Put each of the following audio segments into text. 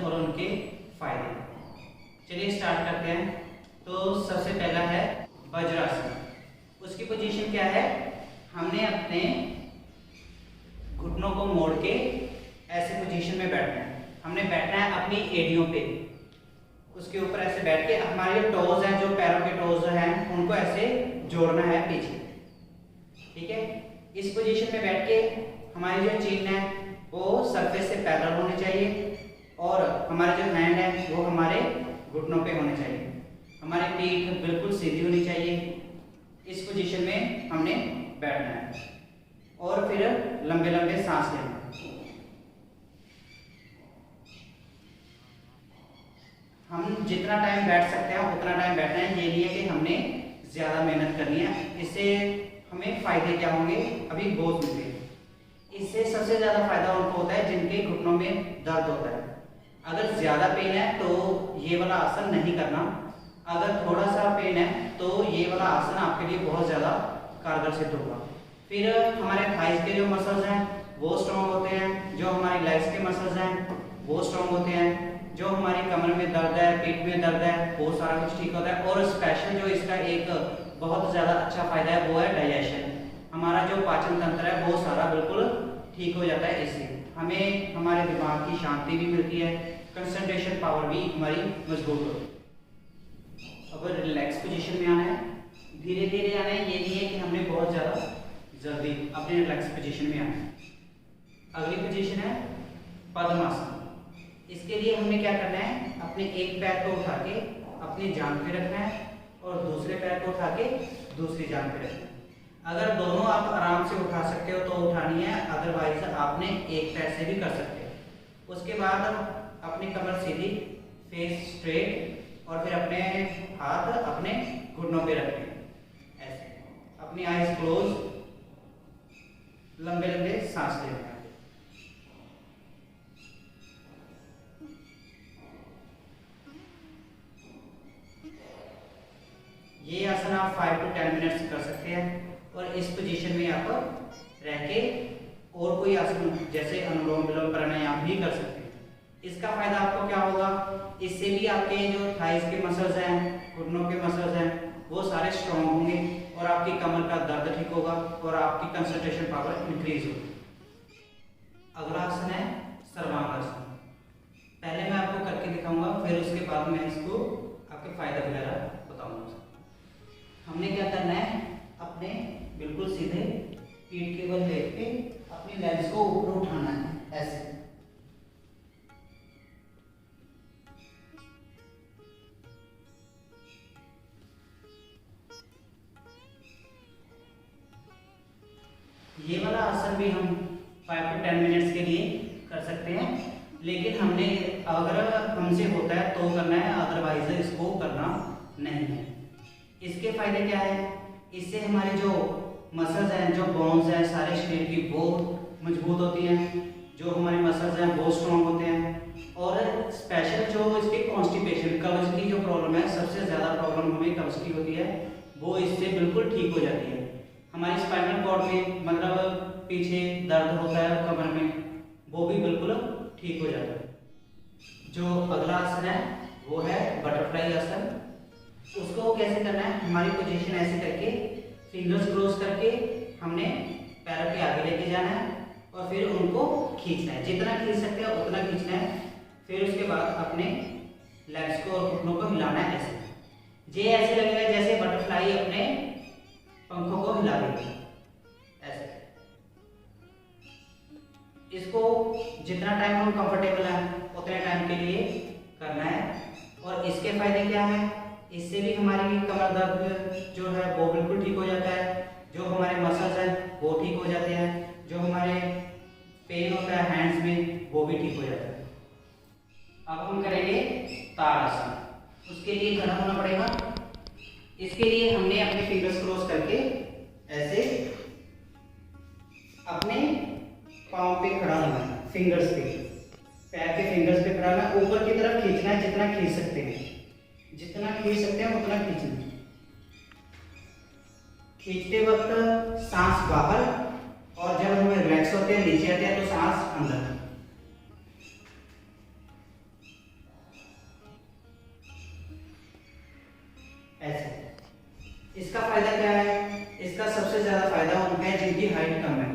और उनके फायदे। चलिए स्टार्ट करते हैं। तो सबसे पहला है वज्रासन। उसकी पोजीशन क्या है, हमने अपने घुटनों को मोड़ के ऐसे पोजीशन में बैठना है। हमने बैठना है अपनी एड़ियों पे, उसके ऊपर ऐसे बैठ के हमारे जो टोज हैं, जो पैरों के टोज हैं, उनको ऐसे जोड़ना है पीछे। ठीक है, इस पोजीशन में बैठ के हमारी जो चीन है वो सरफेस से पैरेलल होनी चाहिए और हमारे जो हैंड है वो हमारे घुटनों पे होने चाहिए। हमारी पीठ बिल्कुल सीधी होनी चाहिए। इस पोजीशन में हमने बैठना है और फिर लंबे लंबे सांस लेना है। हम जितना टाइम बैठ सकते हैं उतना टाइम बैठना है। ये नहीं है कि हमने ज्यादा मेहनत करनी है। इससे हमें फायदे क्या होंगे, अभी बहुत मिलेंगे। इससे सबसे ज्यादा फायदा उनको होता है जिनके घुटनों में दर्द होता है। अगर ज्यादा पेन है तो ये वाला आसन नहीं करना। अगर थोड़ा सा पेन है तो ये वाला आसन आपके लिए बहुत ज्यादा कारगर सिद्ध होगा। फिर हमारे थाइस के जो मसल्स हैं वो स्ट्रॉन्ग होते हैं, जो हमारी लेग्स के मसल्स हैं वो स्ट्रॉन्ग होते हैं, जो हमारी कमर में दर्द है, पीठ में दर्द है, वो सारा कुछ ठीक होता है। और स्पेशल जो इसका एक बहुत ज्यादा अच्छा फायदा है वो है डाइजेशन। हमारा जो पाचन तंत्र है वो सारा बिल्कुल ठीक हो जाता है। इससे हमें हमारे दिमाग की शांति भी मिलती है, कंसंट्रेशन पावर भी हमारी मजबूत होती है। अब रिलैक्स पोजीशन में आना है, धीरे धीरे आना है। ये नहीं है कि हमने बहुत ज्यादा जल्दी अपने रिलैक्स पोजीशन में आना है। अगली पोजीशन है पद्मासन। इसके लिए हमने क्या करना है, अपने एक पैर को उठा के अपनी जांघ पे रखना है और दूसरे पैर को उठा के दूसरी जांघ पे रखना है। अगर दोनों आप आराम से उठा सकते हो तो उठानी है, अदरवाइज आपने एक पैर से भी कर सकते हो। उसके बाद अपनी कमर सीधी, फेस स्ट्रेट और फिर अपने हाथ अपने घुटनों पे रखने ऐसे, अपनी आईज क्लोज, लंबे लंबे सांस लेना है। ये आसन आप 5 to 10 मिनट्स कर सकते हैं और इस पोजीशन में आप रह के और कोई आसन जैसे अनुलोम विलोम प्राणायाम भी कर सकते हैं। इसका फायदा आपको क्या होगा, इससे भी आपके जो थाइस के मसल्स हैं, घुटनों के मसल्स हैं, वो सारे स्ट्रॉन्ग होंगे और आपकी कमर का दर्द ठीक होगा और आपकी कंसंट्रेशन पावर इंक्रीज होगी। अगला आसन है सर्वांगासन। पहले मैं आपको करके दिखाऊंगा, फिर उसके बाद मैं इसको आपके फायदा वगैरह बताऊंगा। हमने क्या करना है, अपने बिल्कुल सीधे पीठ के बल लेट के अपनी लेग्स को ऊपर उठाना है ऐसे। ये वाला आसन भी हम 5 to 10 मिनट्स के लिए कर सकते हैं, लेकिन हमने अगर हमसे होता है तो करना है, अदरवाइज इसको करना नहीं है। इसके फायदे क्या है, इससे हमारे जो मसल्स हैं, जो बोन्स हैं सारे शरीर की वो मजबूत होती हैं, जो हमारे मसल्स हैं वो स्ट्रॉन्ग होते हैं। और स्पेशल जो इसके कॉन्स्टिपेशन, कब्ज की जो प्रॉब्लम है, सबसे ज़्यादा प्रॉब्लम हमें कब्ज की होती है, वो इससे बिल्कुल ठीक हो जाती है। हमारी स्पाइनल कॉर्ड में मतलब पीछे दर्द होता है कमर में, वो भी बिल्कुल ठीक हो जाता है। जो अगला आसन है वो है बटरफ्लाई आसन। उसको कैसे करना है, हमारी पोजीशन ऐसे करके फिंगर्स क्रॉस करके हमने पैरों के आगे लेके जाना है और फिर उनको खींचना है, जितना खींच सकते हैं उतना खींचना है। फिर उसके बाद अपने लेग्स को और घुटनों को हिलाना है ऐसे। ये ऐसे लगेगा जैसे बटरफ्लाई अपने पंखों को हिला देगी ऐसे। इसको जितना टाइम हम कंफर्टेबल है उतने टाइम के लिए करना है। और इसके फायदे क्या है, इससे भी हमारी कमर दर्द जो है वो बिल्कुल ठीक हो जाता है, जो हमारे मसल्स हैं वो ठीक हो जाते हैं, जो हमारे पेन होता है हैंड्स में वो भी ठीक हो जाता है। अब हम करेंगे ताड़ासन। उसके लिए खड़ा होना पड़ेगा। इसके लिए हमने अपने फिंगर्स क्रॉस करके ऐसे अपने पाँव पे खड़ा होना है, फिंगर्स पे, पैर के फिंगर्स पे खड़ा होना है। ऊपर की तरफ खींचना है, जितना खींच सकते हैं, जितना खींच सकते हैं उतना खींचना है। खींचते वक्त सांस बाहर और जब हम रिलैक्स होते हैं नीचे आते हैं तो सांस अंदर। इसका फायदा क्या है? इसका सबसे ज्यादा फायदा उनका है जिनकी हाइट कम है।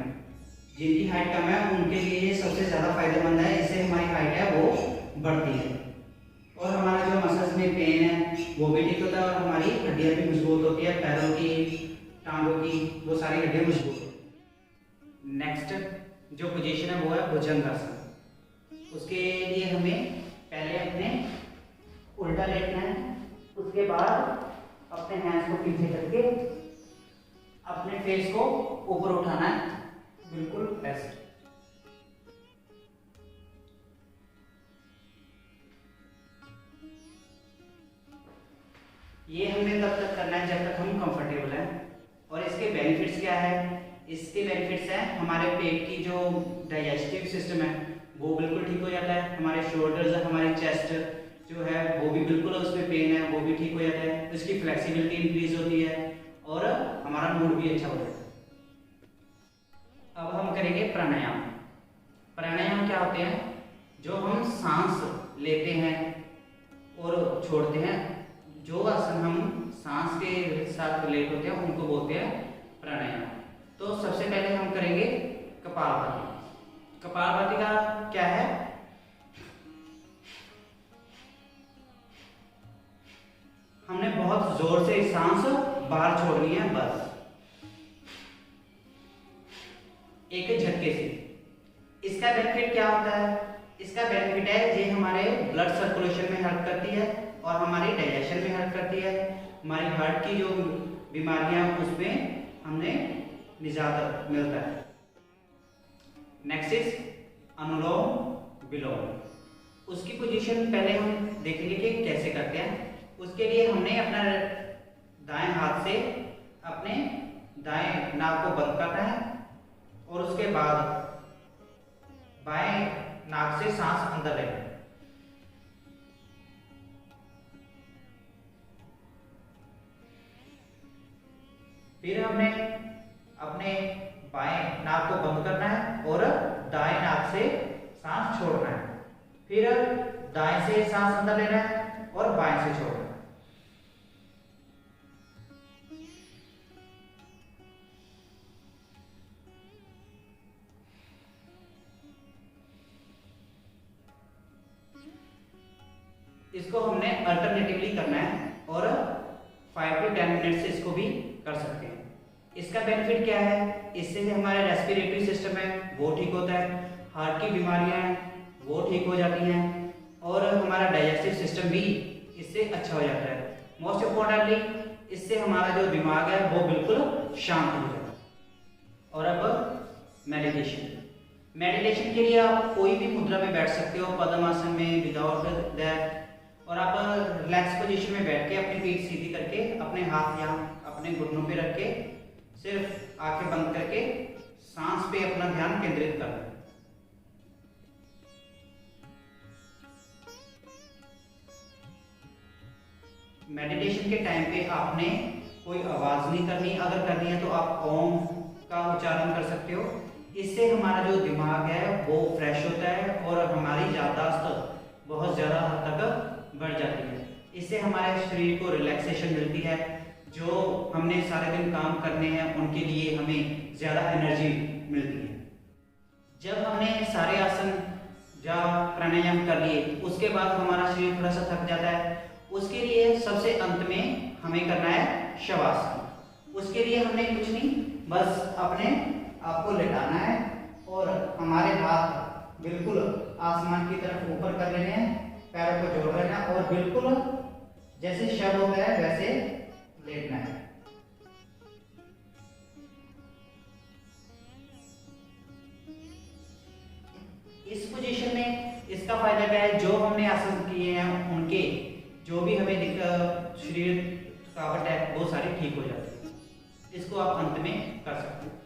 जिनकी हाइट कम है उनके लिए ये सबसे ज्यादा फायदेमंद है। इससे हमारी हाइट है वो बढ़ती है और हमारा जो मसल्स में पेन है वो भी ठीक होता है और हमारी हड्डियां भी मजबूत होती है, पैरों की, टांगों की, वो सारी हड्डियां मजबूत होती है। नेक्स्ट जो पोजीशन है वो है भुजंगासन। उसके लिए हमें पहले अपने उल्टा लेटना है, उसके बाद अपने हैंड्स को पीछे करके अपने फेस को ऊपर उठाना है, बिल्कुल ऐसे। ये हमें तब तक करना है जब तक हम कंफर्टेबल हैं। और इसके बेनिफिट्स क्या है? इसके बेनिफिट्स हैं हमारे पेट की जो डाइजेस्टिव सिस्टम है वो बिल्कुल ठीक हो जाता है, हमारे शोल्डर्स, हमारी चेस्ट जो है वो भी बिल्कुल, उसमें पेन है वो भी ठीक हो जाता है, उसकी फ्लेक्सिबिलिटी इंक्रीज होती है और हमारा मूड भी अच्छा हो जाता है। अब हम करेंगे प्राणायाम। प्राणायाम क्या होते हैं? जो हम सांस लेते हैं और छोड़ते हैं, जो आसन हम सांस के साथ रिलेट होते हैं उनको बोलते हैं प्राणायाम। तो सबसे पहले हम करेंगे कपालभाति। कपालभाति का क्या है? हमने बहुत जोर से सांस बाहर छोड़नी है, बस एक झटके से। इसका बेनिफिट क्या होता है? इसका बेनिफिट है ये हमारे ब्लड सर्कुलेशन में हेल्प करती है और हमारी डाइजेशन में हेल्प करती है। हमारी हार्ट की जो बीमारियां उसमें हमने निजात मिलता है। नेक्स्ट इज अनुलोम विलोम। उसकी पोजीशन पहले हम देखेंगे कि कैसे करते हैं। उसके लिए हमने अपना दाएं हाथ से अपने दाएं नाक को बंद करना है और उसके बाद बाएं नाक से सांस अंदर लेना है। फिर हमने अपने बाएं नाक को बंद करना है और दाएं नाक से सांस छोड़ना है। फिर दाएं से सांस अंदर लेना है और बाएं से छोड़ना है। इसको हमने अल्टरनेटिवली करना है और 5 to 10 मिनट से इसको भी कर सकते हैं। इसका बेनिफिट क्या है? इससे हमारा रेस्पिरेटरी सिस्टम है वो ठीक होता है, हार्ट की बीमारियां हैं वो ठीक हो जाती हैं और हमारा डाइजेस्टिव सिस्टम भी इससे अच्छा हो जाता है। मोस्ट इम्पोर्टेंटली इससे हमारा जो दिमाग है वो बिल्कुल शांत हो जाता है। और अब मेडिटेशन। मेडिटेशन के लिए आप कोई भी मुद्रा में बैठ सकते हो, पद्मासन में, विदाउट दैट, और आप रिलैक्स पोजीशन में बैठ के अपनी पीठ सीधी करके अपने हाथ यहाँ अपने घुटनों पे रख के सिर्फ आंखें बंद करके सांस पे अपना ध्यान केंद्रित करना है। मेडिटेशन के टाइम पे आपने कोई आवाज नहीं करनी, अगर करनी है तो आप ओम का उच्चारण कर सकते हो। इससे हमारा जो दिमाग है वो फ्रेश होता है और हमारी याददाश्त बहुत ज्यादा हद तक बढ़ जाती है। इससे हमारे शरीर को रिलैक्सेशन मिलती है। जो हमने सारे दिन काम करने हैं उनके लिए हमें ज्यादा एनर्जी मिलती है। जब हमने सारे आसन या प्राणायाम कर लिए उसके बाद हमारा शरीर थोड़ा सा थक जाता है, उसके लिए सबसे अंत में हमें करना है शवासन। उसके लिए हमने कुछ नहीं, बस अपने आपको लेटाना है और हमारे हाथ बिल्कुल आसमान की तरफ ऊपर कर लेने हैं, पैरों को जोड़ लेना और बिल्कुल जैसे शव होता है वैसे लेटना है। इस पोजीशन में इसका फायदा क्या है? जो हमने आसन किए हैं उनके जो भी हमें शरीर थकावट है वो सारी ठीक हो जाती है। इसको आप अंत में कर सकते हैं।